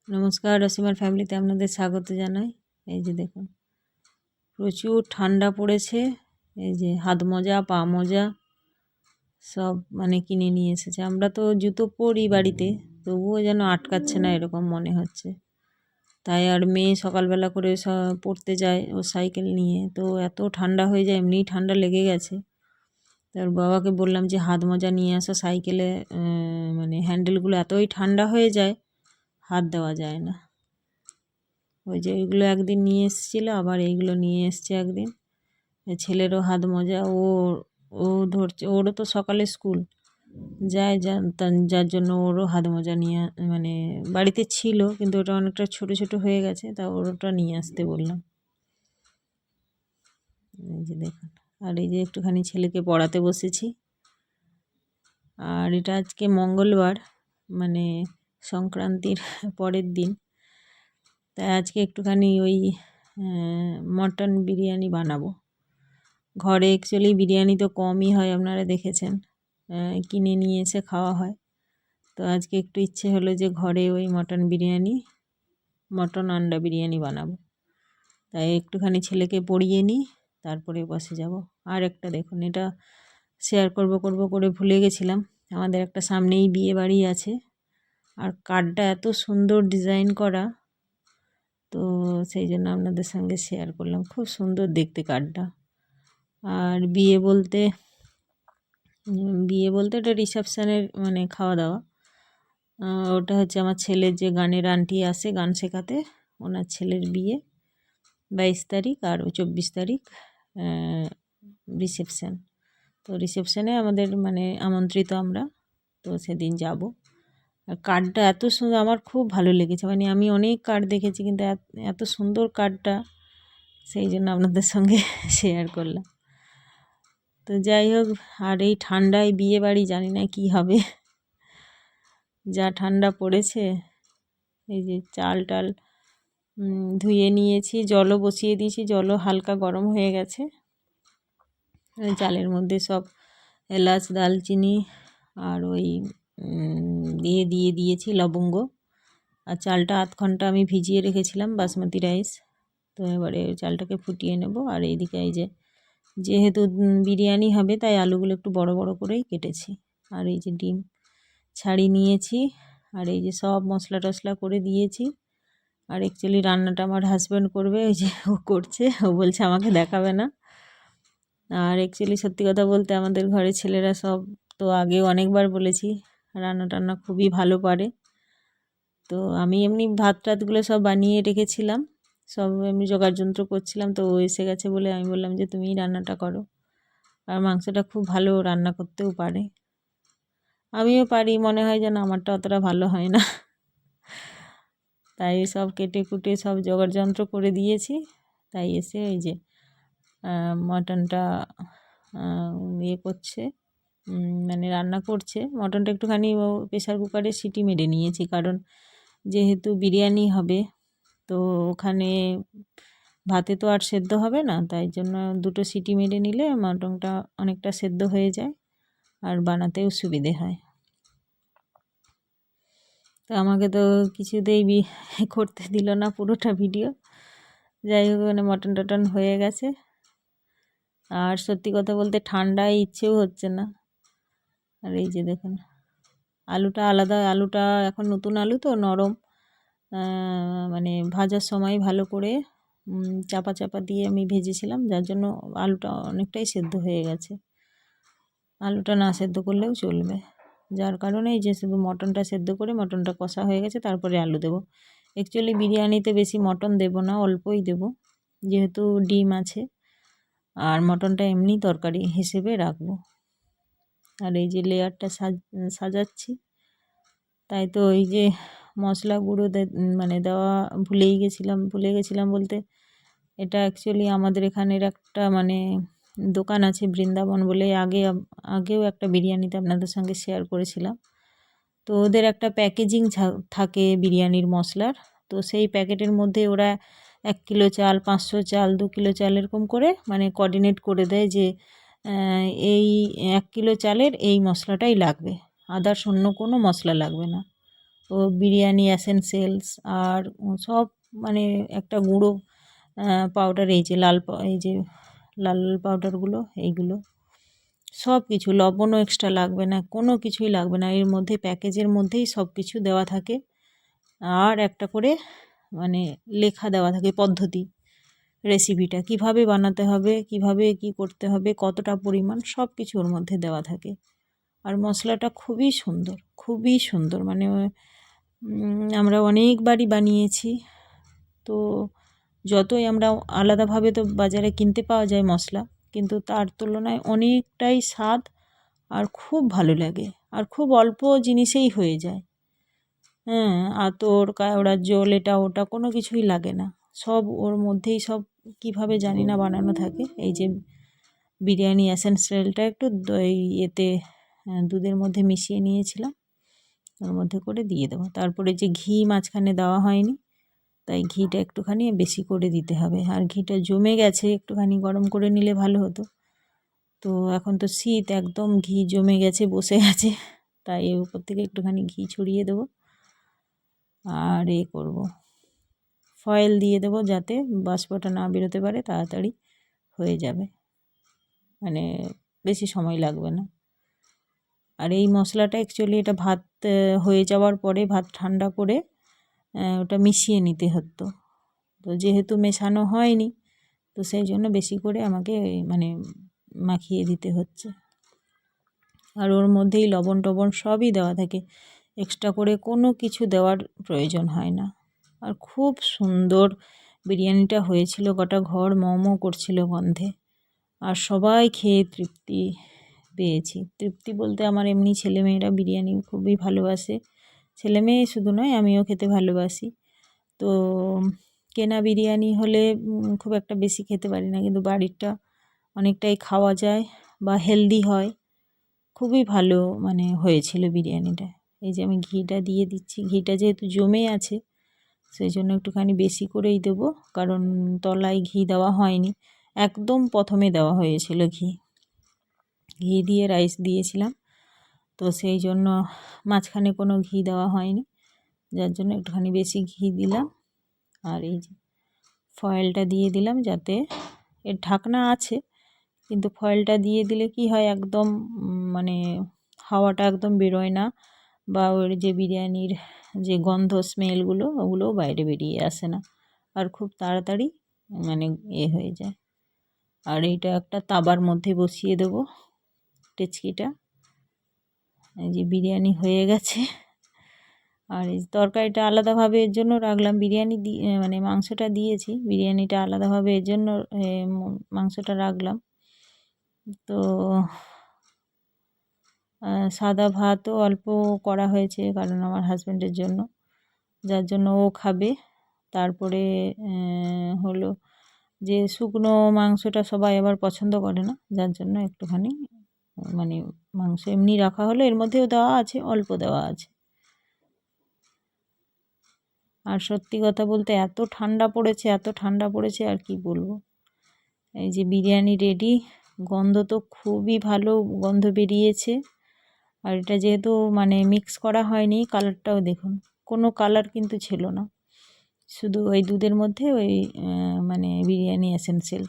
নমস্কার, রসিমার ফ্যামিলিতে আপনাদের স্বাগত জানাই। এই যে দেখুন, প্রচুর ঠান্ডা পড়েছে। এই যে হাত মোজা, পা মোজা সব মানে কিনে নিয়ে এসেছে। আমরা তো জুতো পরি বাড়িতে, তবুও যেন আটকাচ্ছে না এরকম মনে হচ্ছে। তাই আর মেয়ে সকালবেলা করে পড়তে যায় ও সাইকেল নিয়ে, তো এত ঠান্ডা হয়ে যায়, এমনিই ঠান্ডা লেগে গেছে। তার বাবাকে বললাম যে হাত মোজা নিয়ে আসো, সাইকেলে মানে হ্যান্ডেলগুলো এতই ঠান্ডা হয়ে যায়, হাত দেওয়া যায় না। ওই যে এইগুলো একদিন নিয়ে এসেছিলো, আবার এইগুলো নিয়ে এসছে একদিন। ছেলেরও হাত মোজা, ও ধরছে, ওরও তো সকালে স্কুল যায়, যার জন্য ওরও হাত মোজা নিয়ে মানে বাড়িতে ছিল, কিন্তু ওটা অনেকটা ছোট ছোট হয়ে গেছে, তা ওটা নিয়ে আসতে বললাম। এই যে দেখুন, আর এই যে একটুখানি ছেলেকে পড়াতে বসেছি। আর এটা আজকে মঙ্গলবার, মানে সংক্রান্তির পরের দিন, তাই আজকে একটুখানি ওই মটন বিরিয়ানি বানাবো। ঘরে অ্যাকচুয়ালি বিরিয়ানি তো কমই হয়, আপনারা দেখেছেন, কিনে নিয়ে এসে খাওয়া হয়। তো আজকে একটু ইচ্ছে হলো যে ঘরে ওই মটন বিরিয়ানি, মটন আন্ডা বিরিয়ানি বানাবো। তাই একটুখানি ছেলেকে পড়িয়ে নিই, তারপরে বসে যাব। আর একটা দেখুন, এটা শেয়ার করব করে ভুলে গেছিলাম। আমাদের একটা সামনেই বিয়ে বাড়ি আছে, আর কার্ডটা এত সুন্দর ডিজাইন করা, তো সেই জন্য আপনাদের সঙ্গে শেয়ার করলাম। খুব সুন্দর দেখতে কার্ডটা। আর বিয়ে বলতে এটা রিসেপশানের মানে খাওয়া দাওয়া। ওটা হচ্ছে আমার ছেলের যে গানের আন্টি আসে গান শেখাতে, ওনার ছেলের বিয়ে 22 তারিখ, আর 24 তারিখ রিসেপশান। তো রিসেপশানে আমাদের মানে আমন্ত্রিত আমরা, তো সেদিন যাব। আর কার্ডটা এত সুন্দর, আমার খুব ভালো লেগেছে। মানে আমি অনেক কার্ড দেখেছি, কিন্তু এত সুন্দর কার্ডটা, সেই জন্য আপনাদের সঙ্গে শেয়ার করলাম। তো যাই হোক, আর এই ঠান্ডায় বিয়ে বাড়ি জানি না কি হবে, যা ঠান্ডা পড়েছে। এই যে চাল টাল ধুয়ে নিয়েছি, জলও বসিয়ে দিয়েছি, জলও হালকা গরম হয়ে গেছে। চালের মধ্যে সব এলাচ, দালচিনি আর ওই দিয়ে দিয়েছি লবঙ্গ। আর চালটা আধ ঘন্টা আমি ভিজিয়ে রেখেছিলাম, বাসমতি রাইস। তো এবারে চালটাকে ফুটিয়ে নেব। আর এইদিকে এই যে যেহেতু বিরিয়ানি হবে, তাই আলুগুলো একটু বড় বড় করেই কেটেছি। আর এই যে ডিম ছাড়িয়ে নিয়েছি, আর এই যে সব মশলা টশলা করে দিয়েছি। আর অ্যাকচুয়ালি রান্নাটা আমার হাজব্যান্ড করবে, ওই যে ও করছে, ও বলছে আমাকে দেখাবে না। আর অ্যাকচুয়ালি সত্যি কথা বলতে আমাদের ঘরে ছেলেরা সব, তো আগেও অনেকবার বলেছি, রান্না টান্না খুবই ভালো পারে। তো আমি এমনি ভাত টাতগুলো সব বানিয়ে রেখেছিলাম, সব এমনি জোগাড় যন্ত্র করছিলাম। তো ও এসে গেছে বলে আমি বললাম যে তুমিই রান্নাটা করো। আর মাংসটা খুব ভালো রান্না করতেও পারে, আমিও পারি, মনে হয় যেন আমারটা অতটা ভালো হয় না। তাই সব কেটে কুটে সব জোগাড় যন্ত্র করে দিয়েছি। তাই এসে এই যে মটনটা ইয়ে করছে, মানে রান্না করছে। মটনটা একটুখানি প্রেশার কুকারে সিটি মেরে নিয়েছি, কারণ যেহেতু বিরিয়ানি হবে, তো ওখানে ভাতে তো আর সেদ্ধ হবে না, তাই জন্য দুটো সিটি মেরে নিলে মটনটা অনেকটা সেদ্ধ হয়ে যায়, আর বানাতেও সুবিধে হয়। তো আমাকে তো কিছুতেই করতে দিল না পুরোটা ভিডিও। যাই হোক, মানে মটন টটন হয়ে গেছে। আর সত্যি কথা বলতে ঠান্ডায় ইচ্ছেও হচ্ছে না। আর এই যে দেখুন, আলুটা আলাদা, আলুটা এখন নতুন আলু তো নরম, মানে ভাজার সময় ভালো করে চাপা চাপা দিয়ে আমি ভেজেছিলাম, যার জন্য আলুটা অনেকটাই সেদ্ধ হয়ে গেছে। আলুটা না সেদ্ধ করলেও চলবে, যার কারণে এই যে শুধু মটনটা সেদ্ধ করে মটনটা কষা হয়ে গেছে, তারপরে আলু দেবো। অ্যাকচুয়ালি বিরিয়ানিতে বেশি মটন দেবো না, অল্পই দেবো, যেহেতু ডিম আছে, আর মটনটা এমনি তরকারি হিসেবে রাখবো। আর এই যে লেয়ারটা সাজাচ্ছি, তাই তো ওই যে মশলা গুঁড়ো মানে দেওয়া ভুলে গেছিলাম বলতে, এটা অ্যাকচুয়ালি আমাদের এখানের একটা মানে দোকান আছে বৃন্দাবন বলে, আগেও একটা বিরিয়ানিতে আপনাদের সঙ্গে শেয়ার করেছিলাম। তো ওদের একটা প্যাকেজিং থাকে বিরিয়ানির মশলার, তো সেই প্যাকেটের মধ্যে ওরা 1 কিলো চাল, 500 চাল, 2 কিলো চাল এরকম করে মানে কোঅর্ডিনেট করে দেয় যে এই 1 কিলো চালের এই মশলাটাই লাগবে, আদার্স অন্য কোনো মশলা লাগবে না। ও বিরিয়ানি এসেনশিয়ালস আর সব মানে একটা গুঁড়ো পাউডার, এই যে এই যে লাল লাল পাউডারগুলো, এইগুলো সব কিছু, লবণও এক্সট্রা লাগবে না, কোনো কিছুই লাগবে না। এর মধ্যে প্যাকেজের মধ্যেই সব কিছু দেওয়া থাকে আর একটা করে মানে লেখা দেওয়া থাকে পদ্ধতি, রেসিপিটা কিভাবে বানাতে হবে, কিভাবে কি করতে হবে, কতটা পরিমাণ, সব কিছু ওর মধ্যে দেওয়া থাকে। আর মশলাটা খুবই সুন্দর, খুবই সুন্দর, মানে আমরা অনেকবারই বানিয়েছি। তো যতই আমরা আলাদাভাবে তো বাজারে কিনতে পাওয়া যায় মশলা, কিন্তু তার তুলনায় অনেকটাই স্বাদ আর খুব ভালো লাগে, আর খুব অল্প জিনিসেই হয়ে যায়। হ্যাঁ, আতর কাওড়ার জল এটা ওটা কোনো কিছুই লাগে না, সব ওর মধ্যেই সব কিভাবে জানি না বানানো থাকে। এই যে বিরিয়ানি এসেনশিয়ালটা একটু এতে দুধের মধ্যে মিশিয়ে নিয়েছিলাম, ওর মধ্যে করে দিয়ে দেবো। তারপরে যে ঘি মাঝখানে দেওয়া হয়নি, তাই ঘিটা একটুখানি বেশি করে দিতে হবে। আর ঘিটা জমে গেছে, একটুখানি গরম করে নিলে ভালো হতো। তো এখন তো শীত, একদম ঘি জমে গেছে, বসে গেছে, তাই এর উপর থেকে একটুখানি ঘি ছড়িয়ে দেবো আর করব, ফয়েল দিয়ে দেবো যাতে বাষ্পটা না বেরোতে পারে, তাড়াতাড়ি হয়ে যাবে, মানে বেশি সময় লাগবে না। আর এই মশলাটা অ্যাকচুয়ালি এটা ভাত হয়ে যাওয়ার পরে ভাত ঠান্ডা করে ওটা মিশিয়ে নিতে হতো, তো যেহেতু মেশানো হয়নি, তো সেই জন্য বেশি করে আমাকে মানে মাখিয়ে দিতে হচ্ছে। আর ওর মধ্যেই লবণ টবণ সবই দেওয়া থাকে, এক্সট্রা করে কোনো কিছু দেওয়ার প্রয়োজন হয় না। আর খুব সুন্দর বিরিয়ানিটা হয়েছিল, গোটা ঘর ম করছিল গন্ধে, আর সবাই খেয়ে তৃপ্তি পেয়েছি। তৃপ্তি বলতে আমার এমনি ছেলেমেয়েরা বিরিয়ানি খুবই ভালোবাসে, ছেলেমেয়ে শুধু নয়, আমিও খেতে ভালোবাসি। তো কেনা বিরিয়ানি হলে খুব একটা বেশি খেতে পারি না, কিন্তু বাড়িরটা অনেকটাই খাওয়া যায় বা হেলদি হয়, খুবই ভালো মানে হয়েছিল বিরিয়ানিটা। এই যে আমি ঘিটা দিয়ে দিচ্ছি, ঘিটা যেহেতু জমে আছে সেই জন্য একটুখানি বেশি করেই দেবো, কারণ তলায় ঘি দেওয়া হয়নি, একদম প্রথমে দেওয়া হয়েছিল ঘি, ঘি দিয়ে রাইস দিয়েছিলাম, তো সেই জন্য মাঝখানে কোনো ঘি দেওয়া হয়নি, যার জন্য একটুখানি বেশি ঘি দিলাম। আর এই যে ফয়েলটা দিয়ে দিলাম, যাতে এর ঢাকনা আছে, কিন্তু ফয়েলটা দিয়ে দিলে কি হয়, একদম মানে হাওয়াটা একদম বেরোয় না, বা ওর যে বিরিয়ানির যে গন্ধ স্মেলগুলো ওগুলোও বাইরে বেরিয়ে আসে না, আর খুব তাড়াতাড়ি মানে হয়ে যায়। আর এইটা একটা তাবার মধ্যে বসিয়ে দেবো টেচকিটা। এই যে বিরিয়ানি হয়ে গেছে, আর এই তরকারিটা আলাদাভাবে এর জন্য রাখলাম, বিরিয়ানি মানে মাংসটা দিয়েছি, বিরিয়ানিটা আলাদাভাবে এর জন্য মাংসটা রাখলাম। তো সাদা ভাতও অল্প করা হয়েছে, কারণ আমার হাজব্যান্ডের জন্য, যার জন্য ও খাবে। তারপরে হলো যে শুকনো মাংসটা সবাই আবার পছন্দ করে না, যার জন্য একটুখানি মানে মাংস এমনি রাখা হলো, এর মধ্যেও দেওয়া আছে, অল্প দেওয়া আছে। আর সত্যি কথা বলতে এত ঠান্ডা পড়েছে, এত ঠান্ডা পড়েছে, আর কি বলবো। এই যে বিরিয়ানি রেডি, গন্ধ তো খুবই ভালো গন্ধ বেরিয়েছে। আর এটা যেহেতু মানে মিক্স করা হয়নি, কালারটাও দেখুন, কোনো কালার কিন্তু ছিল না, শুধু ওই দুধের মধ্যে ওই মানে বিরিয়ানি এসেনশিয়াল